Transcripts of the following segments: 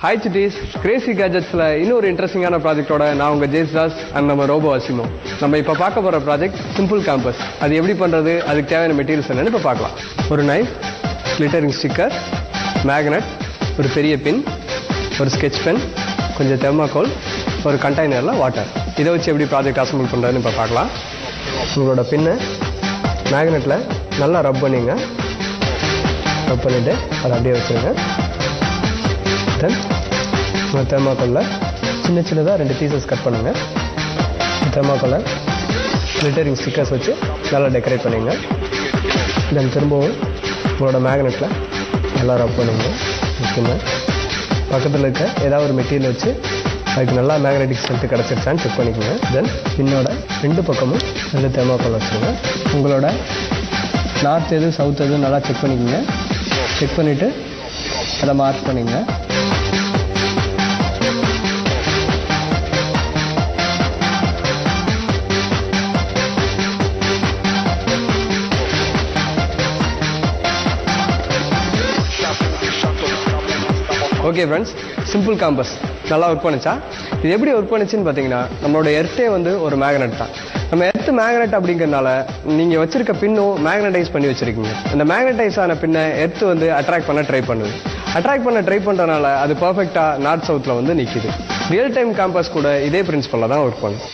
Hi cities, Crazy கேஜெட்ஸ்ல இன்னொரு இன்ட்ரெஸ்டிங்கான ப்ராஜெக்டோட நான் உங்க ஜேஸ்தாஸ் அண்ட் நம்ம ரோபோ அசிமோ. நம்ம இப்ப பார்க்க போற ப்ராஜெக்ட் சிம்பிள் கேம்பஸ். அது எப்படி பண்றது, அதுக்கு தேவையான மெட்டீரியல்ஸ் என்னன்னு இப்ப பார்க்கலாம். ஒரு நைஃப், கிளிட்டரிங் ஸ்டிக்கர், மேக்னெட், ஒரு பெரிய பின், ஒரு ஸ்கெட்ச் பென், கொஞ்சம் தெர்மாக்கோல், ஒரு கண்டெய்னர்ல வாட்டர். இதை வச்சு எப்படி ப்ராஜெக்ட் அசம்பிள் பண்றதுன்னு இப்ப பார்க்கலாம். உங்களோட பின்னை மேக்னெட்ல நல்லா ரப் பண்ணிங்க. ரப் பண்ணிட்டு அதை அப்படியே வச்சுருங்க. தென் உங்கள் தெர்மாக்கோலில் சின்ன சின்னதாக 2 பீசஸ் கட் பண்ணுங்கள். தெர்மாக்கோலை கிளிட்டரிங் ஸ்டிக்கர்ஸ் வச்சு நல்லா டெக்கரேட் பண்ணிங்க. தென் திரும்பவும் உங்களோட மேக்னெட்டில் நல்லா ரப் பண்ணுங்க. முக்கியமாக பக்கத்தில் இருக்க ஏதாவது ஒரு மெட்டீரியல் வச்சு அதுக்கு நல்லா மேக்னெட்டிக் ஸ்ட்ரென்த்து கிடச்சிருச்சான்னு செக் பண்ணிக்கோங்க. தென் பின்னோட 2 பக்கமும் 2 தெர்மாக்கோல் வச்சுருங்க. உங்களோட நார்த் எது சவுத் எது நல்லா செக் பண்ணிக்கோங்க. செக் பண்ணிவிட்டு அதை மார்க் பண்ணிங்க. ஓகே ஃப்ரெண்ட்ஸ், சிம்பிள் கேம்பஸ் நல்லா ஒர்க் பண்ணிச்சா? இது எப்படி ஒர்க் பண்ணிச்சுன்னு பார்த்தீங்கன்னா, நம்மளோட எர்த்தே வந்து ஒரு மேக்னெட் தான். நம்ம எர்த்து மேக்னெட் அப்படிங்கிறதுனால நீங்கள் வச்சிருக்க பின்னும் மேக்னடைஸ் பண்ணி வச்சிருக்கீங்க. அந்த மேக்னடைஸ் ஆன பின்னை எர்த்து வந்து அட்ராக்ட் பண்ண ட்ரை பண்ணுது. அட்ராக்ட் பண்ண ட்ரை பண்ணுறதுனால அது பர்ஃபெக்டாக நார்த் சவுத்தில் வந்து நிற்கிது. ரியல் டைம் கேம்பஸ் கூட இதே பிரின்சிபலில் தான் ஒர்க் பண்ணும்.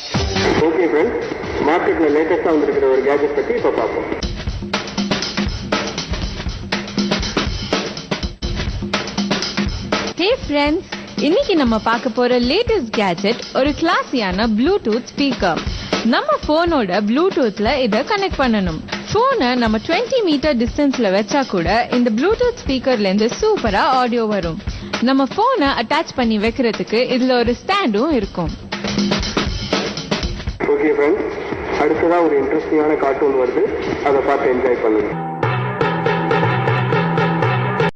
ஓகே ஃப்ரெண்ட்ஸ், மார்க்கெட்டில் லேட்டஸ்ட்டாக வந்துருக்கிற ஒரு கேஜெட் பற்றி இப்போ பார்ப்போம். Hey friends, இன்னைக்கு நம்ம பார்க்க போற லேட்டஸ்ட் கேஜெட் ஒரு கிளாஸியான ப்ளூடூத் ஸ்பீக்கர். நம்ம போனோட ப்ளூடூத்ல இத கனெக்ட் பண்ணணும். போனை நம்ம 20 மீட்டர் டிஸ்டன்ஸ்ல வச்சா கூட இந்த ப்ளூடூத் ஸ்பீக்கர்ல இருந்து சூப்பரா ஆடியோ வரும். நம்ம போனை அட்டாச் பண்ணி வைக்கிறதுக்கு இதுல ஒரு ஸ்டாண்டும் இருக்கும். ஓகே ஃப்ரெண்ட்ஸ், அடுத்ததா ஒரு இன்ட்ரெஸ்டிங்கான கார்ட்டூன் வருது, அதை பார்த்து என்ஜாய் பண்ணுங்க.